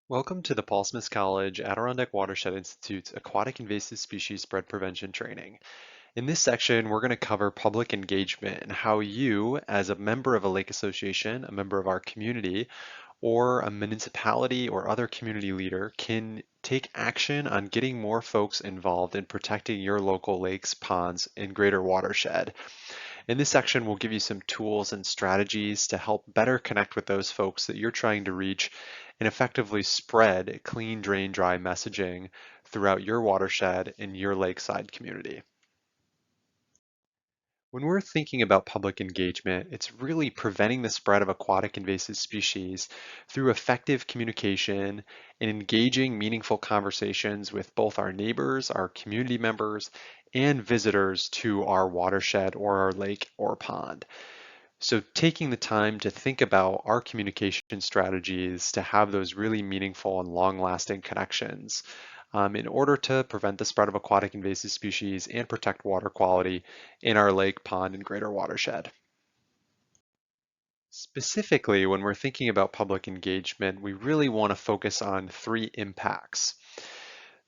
Welcome to the Paul Smith College Adirondack Watershed Institute's Aquatic Invasive Species Spread Prevention Training. In this section, we're going to cover public engagement and how you, as a member of a lake association, a member of our community, or a municipality or other community leader can take action on getting more folks involved in protecting your local lakes, ponds, and greater watershed. In this section, we'll give you some tools and strategies to help better connect with those folks that you're trying to reach and effectively spread clean, drain, dry messaging throughout your watershed and your lakeside community. When we're thinking about public engagement, it's really preventing the spread of aquatic invasive species through effective communication and engaging meaningful conversations with both our neighbors, our community members, and visitors to our watershed or our lake or pond. So taking the time to think about our communication strategies to have those really meaningful and long-lasting connections in order to prevent the spread of aquatic invasive species and protect water quality in our lake, pond, and greater watershed. Specifically, when we're thinking about public engagement, we really want to focus on three impacts.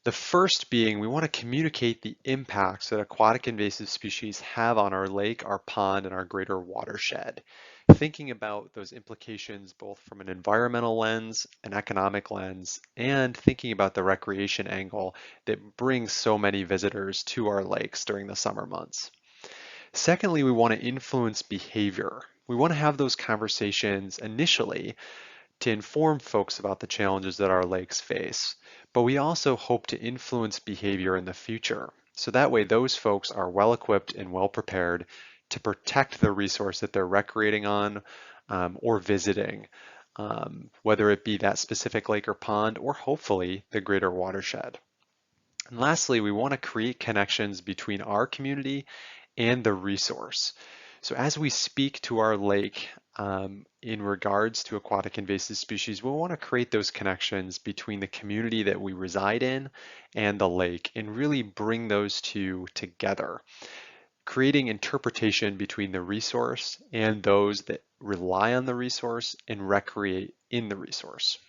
The first being we want to communicate the impacts that aquatic invasive species have on our lake, our pond, and our greater watershed. Thinking about those implications both from an environmental lens, an economic lens, and thinking about the recreation angle that brings so many visitors to our lakes during the summer months. Secondly, we want to influence behavior. We want to have those conversations initially to inform folks about the challenges that our lakes face, but we also hope to influence behavior in the future. So that way those folks are well equipped and well prepared to protect the resource that they're recreating on or visiting, whether it be that specific lake or pond or hopefully the greater watershed. And lastly, we want to create connections between our community and the resource. So as we speak to our lake in regards to aquatic invasive species, we'll want to create those connections between the community that we reside in and the lake and really bring those two together, creating interpretation between the resource and those that rely on the resource and recreate in the resource.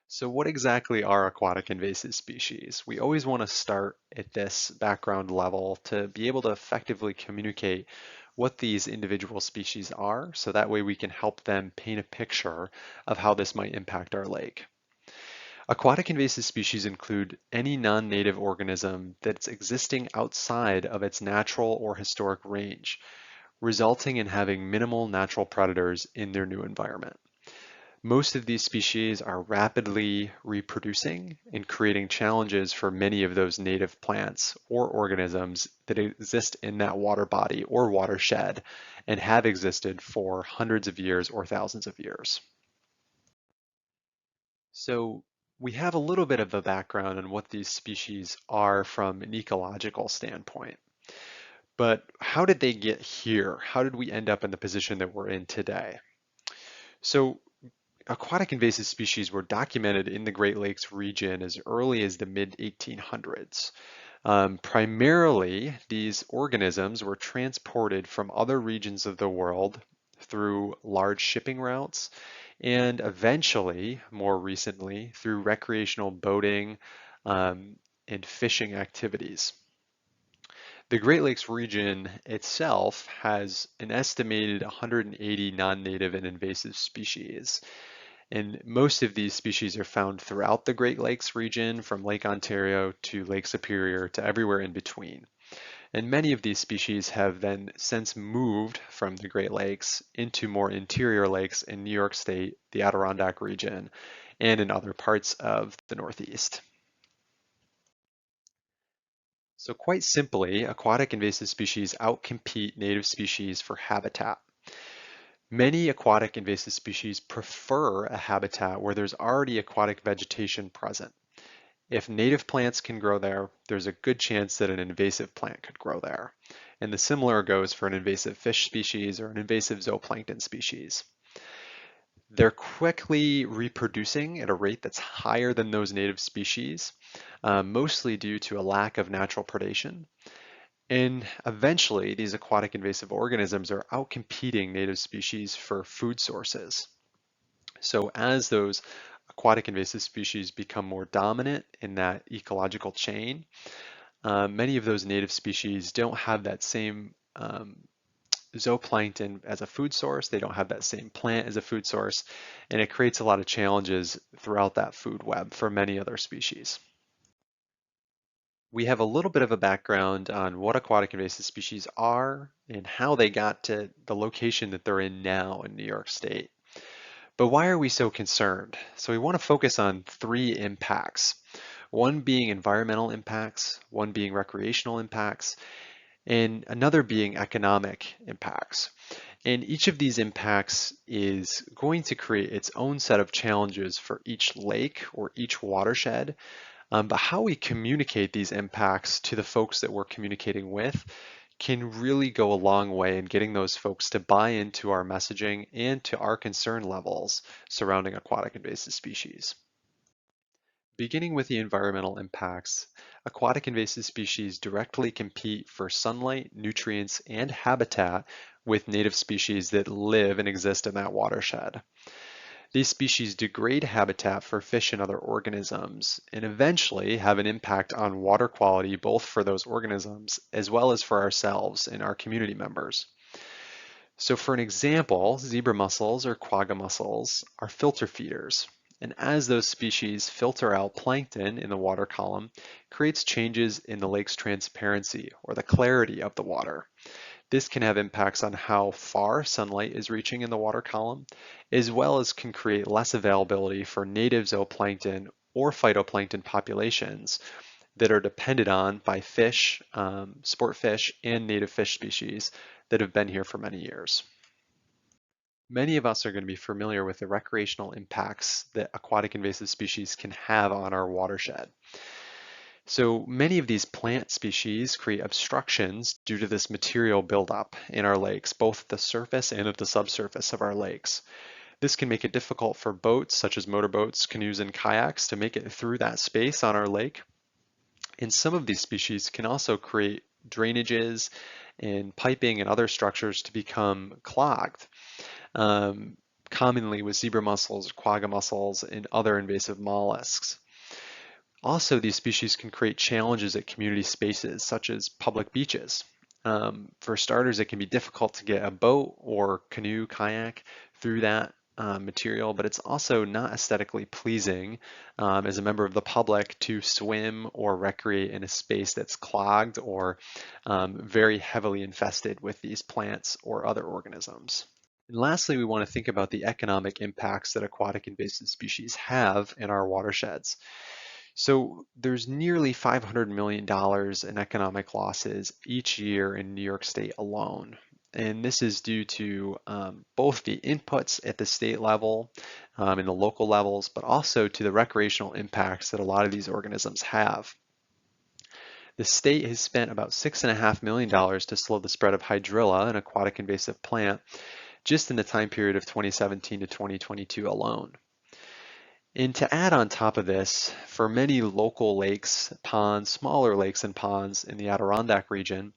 So what exactly are aquatic invasive species? We always want to start at this background level to be able to effectively communicate what these individual species are, so that way we can help them paint a picture of how this might impact our lake. Aquatic invasive species include any non-native organism that's existing outside of its natural or historic range, resulting in having minimal natural predators in their new environment. Most of these species are rapidly reproducing and creating challenges for many of those native plants or organisms that exist in that water body or watershed and have existed for hundreds of years or thousands of years. So we have a little bit of a background on what these species are from an ecological standpoint. But how did they get here? How did we end up in the position that we're in today? So aquatic invasive species were documented in the Great Lakes region as early as the mid-1800s. Primarily, these organisms were transported from other regions of the world through large shipping routes and eventually, more recently, through recreational boating and fishing activities. The Great Lakes region itself has an estimated 180 non-native and invasive species. And most of these species are found throughout the Great Lakes region, from Lake Ontario to Lake Superior to everywhere in between. And many of these species have then since moved from the Great Lakes into more interior lakes in New York State, the Adirondack region, and in other parts of the Northeast. So quite simply, aquatic invasive species outcompete native species for habitat. Many aquatic invasive species prefer a habitat where there's already aquatic vegetation present. If native plants can grow there, there's a good chance that an invasive plant could grow there. And the similar goes for an invasive fish species or an invasive zooplankton species. They're quickly reproducing at a rate that's higher than those native species, mostly due to a lack of natural predation. And eventually, these aquatic invasive organisms are outcompeting native species for food sources. So as those aquatic invasive species become more dominant in that ecological chain, many of those native species don't have that same zooplankton as a food source. They don't have that same plant as a food source, and it creates a lot of challenges throughout that food web for many other species. We have a little bit of a background on what aquatic invasive species are and how they got to the location that they're in now in New York State. But why are we so concerned? So we want to focus on three impacts. One being environmental impacts, one being recreational impacts, and another being economic impacts. And each of these impacts is going to create its own set of challenges for each lake or each watershed. But how we communicate these impacts to the folks that we're communicating with can really go a long way in getting those folks to buy into our messaging and to our concern levels surrounding aquatic invasive species. Beginning with the environmental impacts, aquatic invasive species directly compete for sunlight, nutrients, and habitat with native species that live and exist in that watershed. These species degrade habitat for fish and other organisms and eventually have an impact on water quality both for those organisms as well as for ourselves and our community members. So for an example, zebra mussels or quagga mussels are filter feeders. And as those species filter out plankton in the water column, creates changes in the lake's transparency or the clarity of the water. This can have impacts on how far sunlight is reaching in the water column, as well as can create less availability for native zooplankton or phytoplankton populations that are depended on by fish, sport fish, and native fish species that have been here for many years. Many of us are going to be familiar with the recreational impacts that aquatic invasive species can have on our watershed. So many of these plant species create obstructions due to this material buildup in our lakes, both at the surface and at the subsurface of our lakes. This can make it difficult for boats, such as motorboats, canoes, and kayaks, to make it through that space on our lake. And some of these species can also create drainages and piping and other structures to become clogged, commonly with zebra mussels, quagga mussels, and other invasive mollusks. Also, these species can create challenges at community spaces, such as public beaches. For starters, it can be difficult to get a boat or canoe, kayak through that material, but it's also not aesthetically pleasing as a member of the public to swim or recreate in a space that's clogged or very heavily infested with these plants or other organisms. And lastly, we want to think about the economic impacts that aquatic invasive species have in our watersheds. So there's nearly $500 million in economic losses each year in New York State alone. And this is due to both the inputs at the state level and the local levels, but also to the recreational impacts that a lot of these organisms have. The state has spent about $6.5 million to slow the spread of hydrilla, an aquatic invasive plant, just in the time period of 2017 to 2022 alone. And to add on top of this, for many local lakes, ponds, smaller lakes and ponds in the Adirondack region,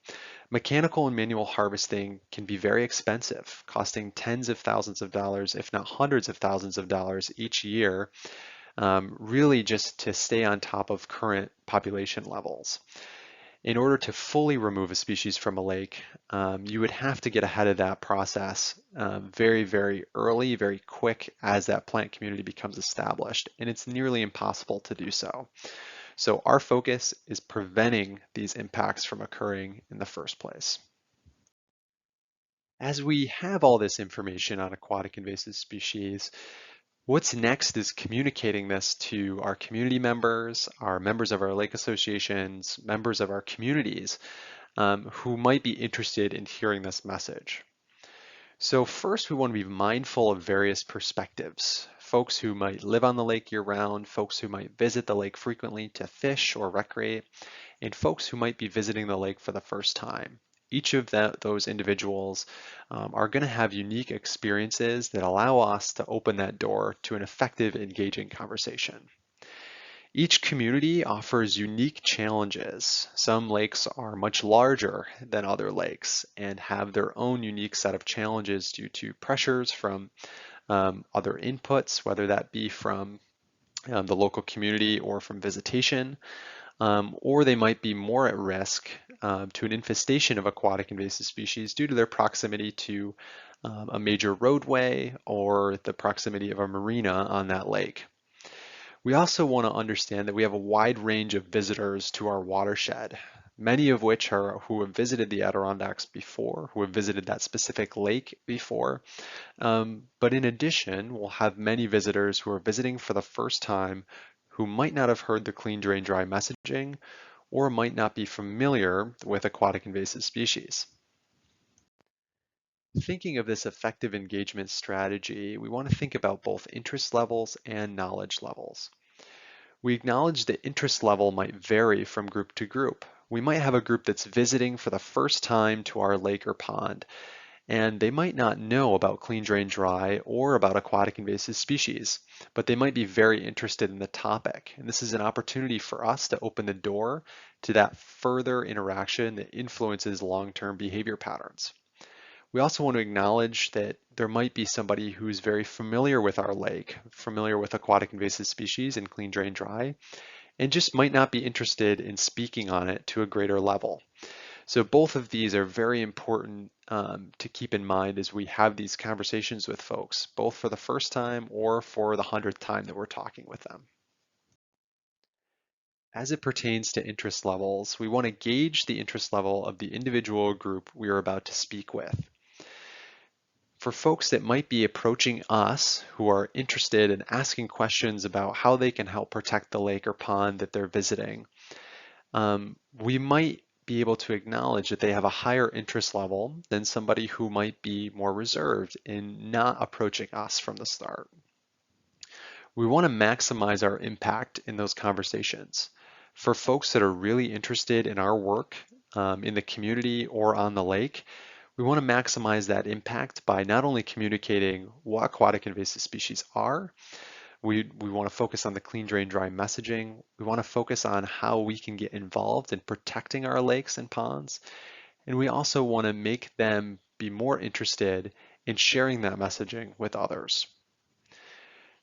mechanical and manual harvesting can be very expensive, costing tens of thousands of dollars, if not hundreds of thousands of dollars each year, really just to stay on top of current population levels. In order to fully remove a species from a lake, you would have to get ahead of that process very, very early, very quick as that plant community becomes established, and it's nearly impossible to do so. So our focus is preventing these impacts from occurring in the first place. As we have all this information on aquatic invasive species, what's next is communicating this to our community members, our members of our lake associations, members of our communities who might be interested in hearing this message. So first, we want to be mindful of various perspectives. Folks who might live on the lake year-round, folks who might visit the lake frequently to fish or recreate, and folks who might be visiting the lake for the first time. Each of those individuals are going to have unique experiences that allow us to open that door to an effective, engaging conversation. Each community offers unique challenges. Some lakes are much larger than other lakes and have their own unique set of challenges due to pressures from other inputs, whether that be from the local community or from visitation, or they might be more at risk to an infestation of aquatic invasive species due to their proximity to a major roadway or the proximity of a marina on that lake. We also want to understand that we have a wide range of visitors to our watershed, many of which are who have visited the Adirondacks before, who have visited that specific lake before. But in addition, we'll have many visitors who are visiting for the first time who might not have heard the clean, drain, dry messaging or might not be familiar with aquatic invasive species. Thinking of this effective engagement strategy, we want to think about both interest levels and knowledge levels. We acknowledge the interest level might vary from group to group. We might have a group that's visiting for the first time to our lake or pond, and they might not know about clean, drain, dry or about aquatic invasive species, but they might be very interested in the topic. And this is an opportunity for us to open the door to that further interaction that influences long-term behavior patterns. We also want to acknowledge that there might be somebody who's very familiar with our lake, familiar with aquatic invasive species and clean, drain, dry, and just might not be interested in speaking on it to a greater level. So both of these are very important to keep in mind as we have these conversations with folks, both for the first time or for the 100th time that we're talking with them. As it pertains to interest levels, we want to gauge the interest level of the individual or group we are about to speak with. For folks that might be approaching us who are interested in asking questions about how they can help protect the lake or pond that they're visiting, we might be able to acknowledge that they have a higher interest level than somebody who might be more reserved in not approaching us from the start. We want to maximize our impact in those conversations. For folks that are really interested in our work in the community or on the lake, we want to maximize that impact by not only communicating what aquatic invasive species are, we want to focus on the clean, drain, dry messaging. We want to focus on how we can get involved in protecting our lakes and ponds. And we also want to make them be more interested in sharing that messaging with others.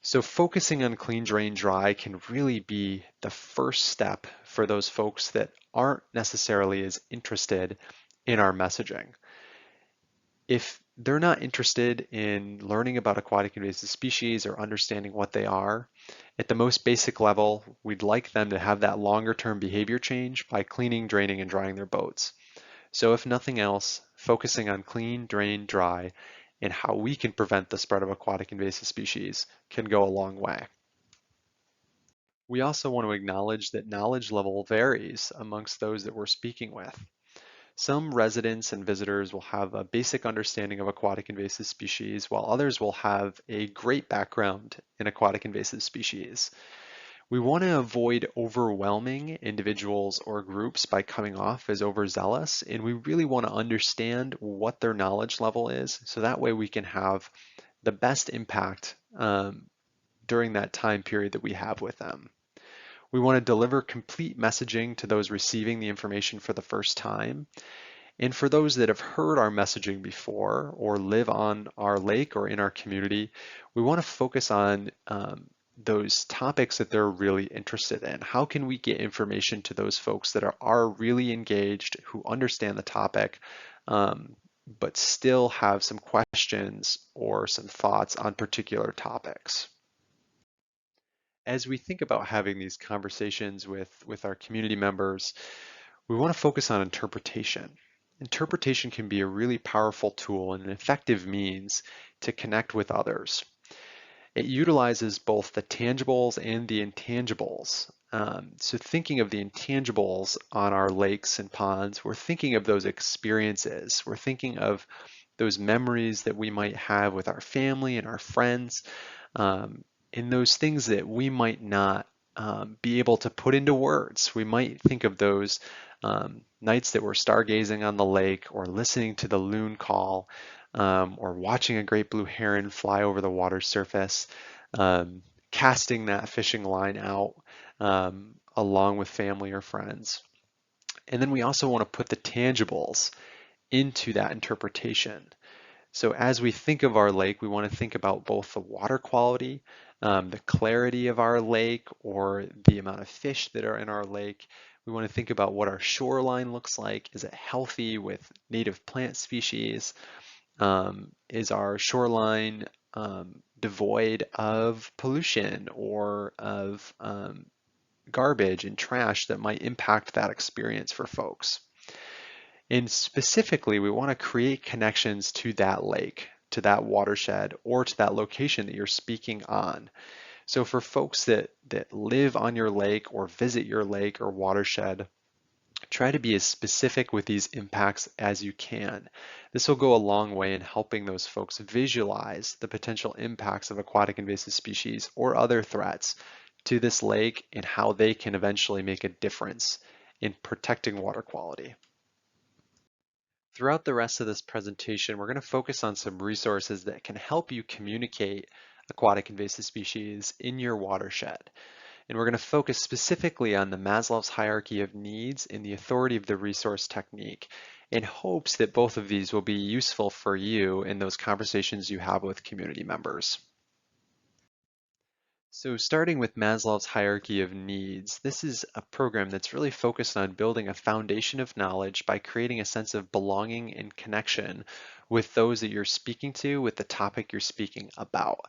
So focusing on clean, drain, dry can really be the first step for those folks that aren't necessarily as interested in our messaging. If they're not interested in learning about aquatic invasive species or understanding what they are, at the most basic level, we'd like them to have that longer term behavior change by cleaning, draining, and drying their boats. So if nothing else, focusing on clean, drain, dry, and how we can prevent the spread of aquatic invasive species can go a long way. We also want to acknowledge that knowledge level varies amongst those that we're speaking with. Some residents and visitors will have a basic understanding of aquatic invasive species, while others will have a great background in aquatic invasive species. We want to avoid overwhelming individuals or groups by coming off as overzealous, and we really want to understand what their knowledge level is, so that way we can have the best impact during that time period that we have with them. We want to deliver complete messaging to those receiving the information for the first time. And for those that have heard our messaging before or live on our lake or in our community, we want to focus on those topics that they're really interested in. How can we get information to those folks that are really engaged, who understand the topic, but still have some questions or some thoughts on particular topics? As we think about having these conversations with our community members, we want to focus on interpretation. Interpretation can be a really powerful tool and an effective means to connect with others. It utilizes both the tangibles and the intangibles. So thinking of the intangibles on our lakes and ponds, we're thinking of those experiences. We're thinking of those memories that we might have with our family and our friends, and those things that we might not be able to put into words. We might think of those nights that we're stargazing on the lake, or listening to the loon call, or watching a great blue heron fly over the water surface, casting that fishing line out along with family or friends. And then we also want to put the tangibles into that interpretation. So as we think of our lake, we want to think about both the water quality, the clarity of our lake, or the amount of fish that are in our lake. We want to think about what our shoreline looks like. Is it healthy with native plant species? Is our shoreline devoid of pollution or of garbage and trash that might impact that experience for folks? And specifically, we want to create connections to that lake, to that watershed, or to that location that you're speaking on. So for folks that live on your lake or visit your lake or watershed, try to be as specific with these impacts as you can. This will go a long way in helping those folks visualize the potential impacts of aquatic invasive species or other threats to this lake and how they can eventually make a difference in protecting water quality. Throughout the rest of this presentation, we're going to focus on some resources that can help you communicate aquatic invasive species in your watershed. And we're going to focus specifically on the Maslow's hierarchy of needs and the authority of the resource technique in hopes that both of these will be useful for you in those conversations you have with community members. So starting with Maslow's hierarchy of needs, this is a program that's really focused on building a foundation of knowledge by creating a sense of belonging and connection with those that you're speaking to, with the topic you're speaking about.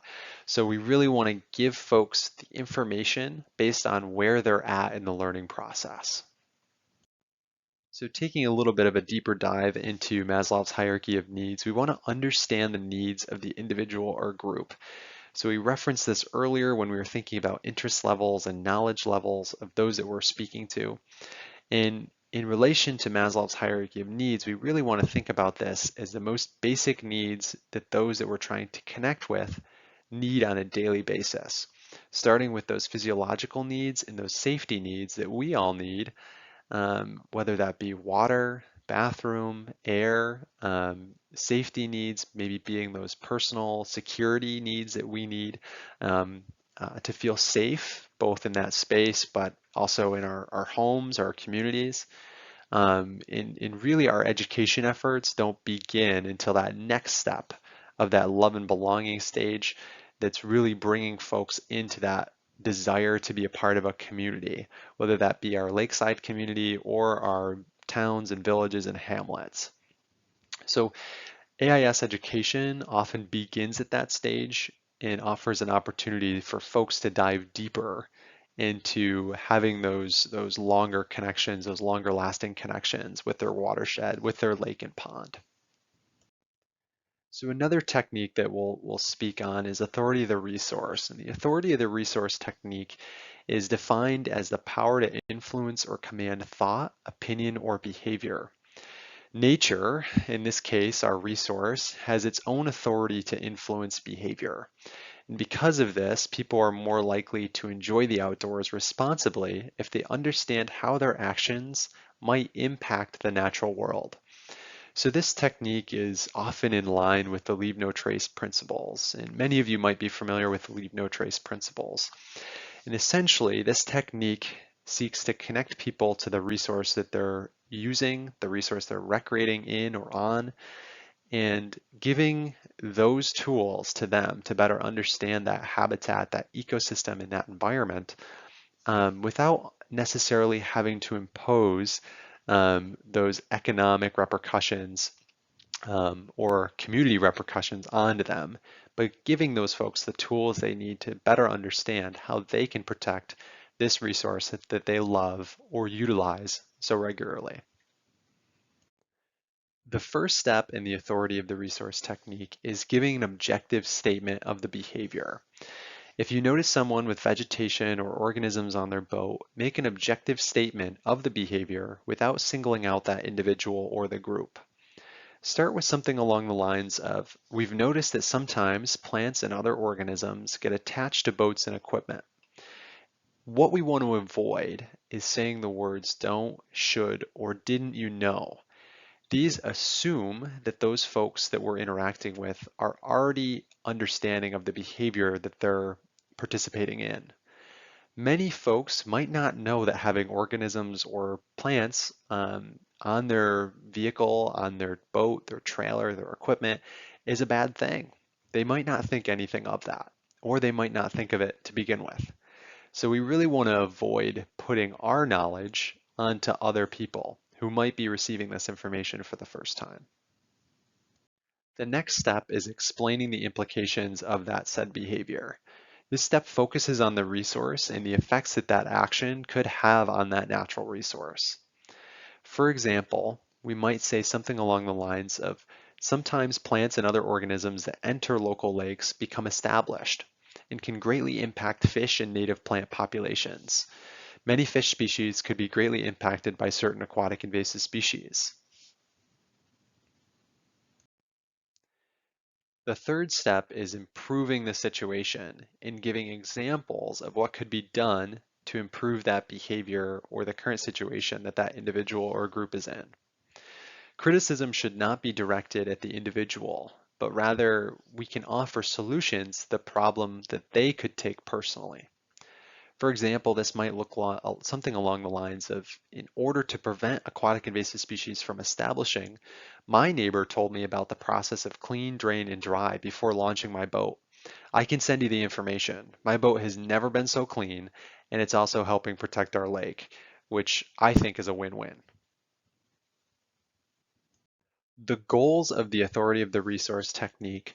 So we really want to give folks the information based on where they're at in the learning process. So taking a little bit of a deeper dive into Maslow's hierarchy of needs, we want to understand the needs of the individual or group. So we referenced this earlier when we were thinking about interest levels and knowledge levels of those that we're speaking to. And in relation to Maslow's hierarchy of needs, we really want to think about this as the most basic needs that those that we're trying to connect with need on a daily basis, starting with those physiological needs and those safety needs that we all need, whether that be water, bathroom, air, safety needs, maybe being those personal security needs that we need to feel safe, both in that space, but also in our homes, our communities. And really our education efforts don't begin until that next step of that love and belonging stage that's really bringing folks into that desire to be a part of a community, whether that be our lakeside community or our towns and villages and hamlets. So AIS education often begins at that stage and offers an opportunity for folks to dive deeper into having those longer connections, those longer lasting connections with their watershed, with their lake and pond. So another technique that we'll speak on is authority of the resource. And the authority of the resource technique is defined as the power to influence or command thought, opinion, or behavior. Nature, in this case our resource, has its own authority to influence behavior. And because of this, people are more likely to enjoy the outdoors responsibly if they understand how their actions might impact the natural world. So this technique is often in line with the Leave No Trace principles, and many of you might be familiar with the Leave No Trace principles. And essentially, this technique seeks to connect people to the resource that they're using, the resource they're recreating in or on, and giving those tools to them to better understand that habitat, that ecosystem, and that environment without necessarily having to impose those economic repercussions or community repercussions onto them, but giving those folks the tools they need to better understand how they can protect this resource that they love or utilize so regularly. The first step in the authority of the resource technique is giving an objective statement of the behavior. If you notice someone with vegetation or organisms on their boat, make an objective statement of the behavior without singling out that individual or the group. Start with something along the lines of, we've noticed that sometimes plants and other organisms get attached to boats and equipment. What we want to avoid is saying the words don't, should, or didn't you know. These assume that those folks that we're interacting with are already understanding of the behavior that they're participating in. Many folks might not know that having organisms or plants on their vehicle, on their boat, their trailer, their equipment is a bad thing. They might not think anything of that, or they might not think of it to begin with. So we really want to avoid putting our knowledge onto other people who might be receiving this information for the first time. The next step is explaining the implications of that said behavior. This step focuses on the resource and the effects that that action could have on that natural resource. For example, we might say something along the lines of, sometimes plants and other organisms that enter local lakes become established and can greatly impact fish and native plant populations. Many fish species could be greatly impacted by certain aquatic invasive species. The third step is improving the situation and giving examples of what could be done to improve that behavior or the current situation that that individual or group is in. Criticism should not be directed at the individual, but rather we can offer solutions to the problem that they could take personally. For example, this might look something along the lines of, in order to prevent aquatic invasive species from establishing, my neighbor told me about the process of clean, drain, and dry before launching my boat. I can send you the information. My boat has never been so clean, and it's also helping protect our lake, which I think is a win-win. The goals of the authority of the resource technique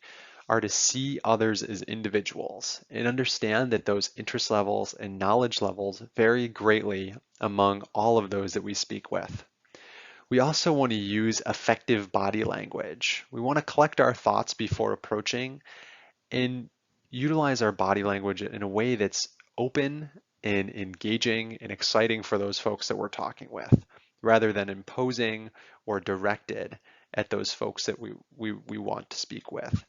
are to see others as individuals and understand that those interest levels and knowledge levels vary greatly among all of those that we speak with. We also want to use effective body language. We want to collect our thoughts before approaching and utilize our body language in a way that's open and engaging and exciting for those folks that we're talking with, rather than imposing or directed at those folks that we want to speak with.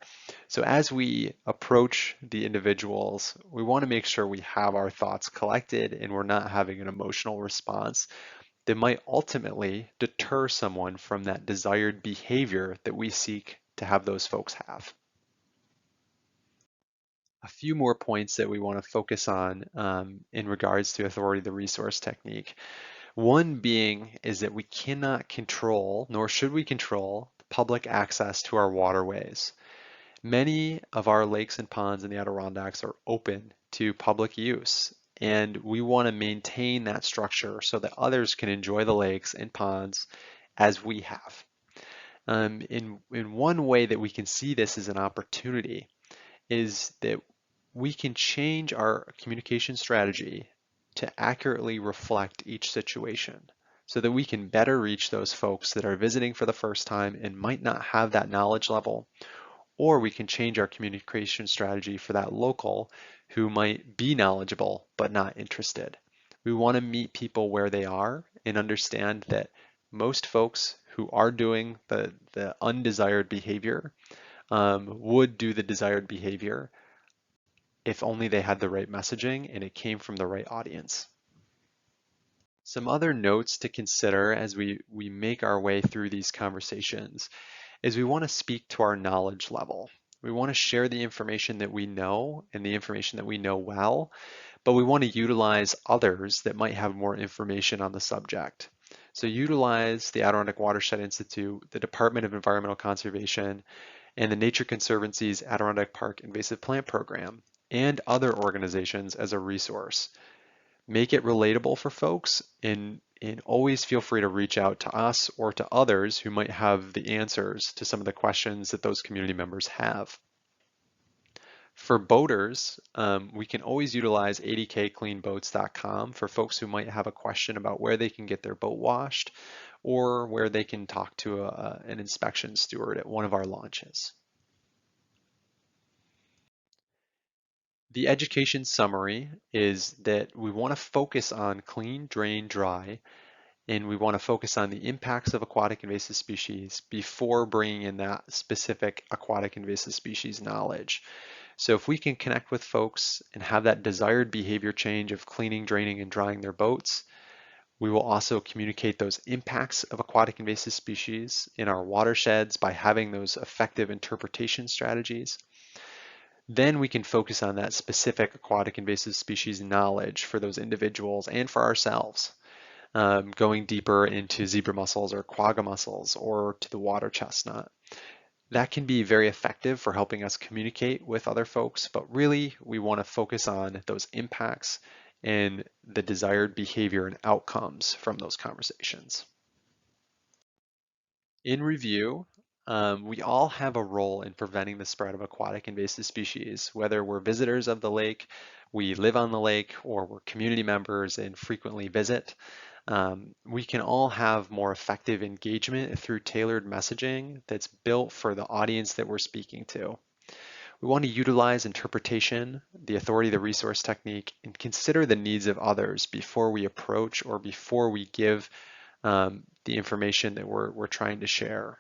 So as we approach the individuals, we want to make sure we have our thoughts collected and we're not having an emotional response that might ultimately deter someone from that desired behavior that we seek to have those folks have. A few more points that we want to focus on in regards to authority of the resource technique. One being is that we cannot control, nor should we control, public access to our waterways. Many of our lakes and ponds in the Adirondacks are open to public use, and we want to maintain that structure so that others can enjoy the lakes and ponds as we have. In one way that we can see this as an opportunity is that we can change our communication strategy to accurately reflect each situation so that we can better reach those folks that are visiting for the first time and might not have that knowledge level, or we can change our communication strategy for that local who might be knowledgeable but not interested. We want to meet people where they are and understand that most folks who are doing the undesired behavior would do the desired behavior if only they had the right messaging and it came from the right audience. Some other notes to consider as we make our way through these conversations is we want to speak to our knowledge level. We want to share the information that we know and the information that we know well, but we want to utilize others that might have more information on the subject. So utilize the Adirondack Watershed Institute, the Department of Environmental Conservation, and the Nature Conservancy's Adirondack Park Invasive Plant Program, and other organizations as a resource. Make it relatable for folks and always feel free to reach out to us or to others who might have the answers to some of the questions that those community members have. For boaters, we can always utilize 80kcleanboats.com for folks who might have a question about where they can get their boat washed or where they can talk to an inspection steward at one of our launches. The education summary is that we want to focus on clean, drain, dry, and we want to focus on the impacts of aquatic invasive species before bringing in that specific aquatic invasive species knowledge. So if we can connect with folks and have that desired behavior change of cleaning, draining, and drying their boats, we will also communicate those impacts of aquatic invasive species in our watersheds by having those effective interpretation strategies. Then we can focus on that specific aquatic invasive species knowledge for those individuals and for ourselves, going deeper into zebra mussels or quagga mussels or to the water chestnut. That can be very effective for helping us communicate with other folks, but really we want to focus on those impacts and the desired behavior and outcomes from those conversations. In review, we all have a role in preventing the spread of aquatic invasive species, whether we're visitors of the lake, we live on the lake, or we're community members and frequently visit. We can all have more effective engagement through tailored messaging that's built for the audience that we're speaking to. We want to utilize interpretation, the authority of the resource technique, and consider the needs of others before we approach or before we give the information that we're trying to share.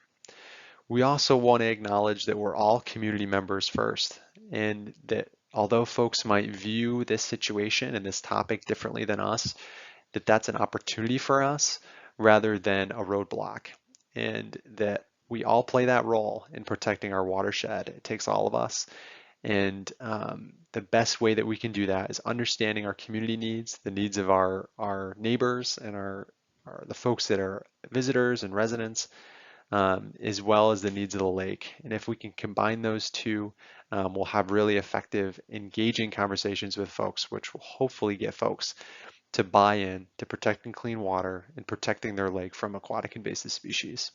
We also want to acknowledge that we're all community members first, and that although folks might view this situation and this topic differently than us, that that's an opportunity for us rather than a roadblock, and that we all play that role in protecting our watershed. It takes all of us, and the best way that we can do that is understanding our community needs, the needs of our neighbors and the folks that are visitors and residents, as well as the needs of the lake. And if we can combine those two, we'll have really effective, engaging conversations with folks, which will hopefully get folks to buy in to protecting clean water and protecting their lake from aquatic invasive species.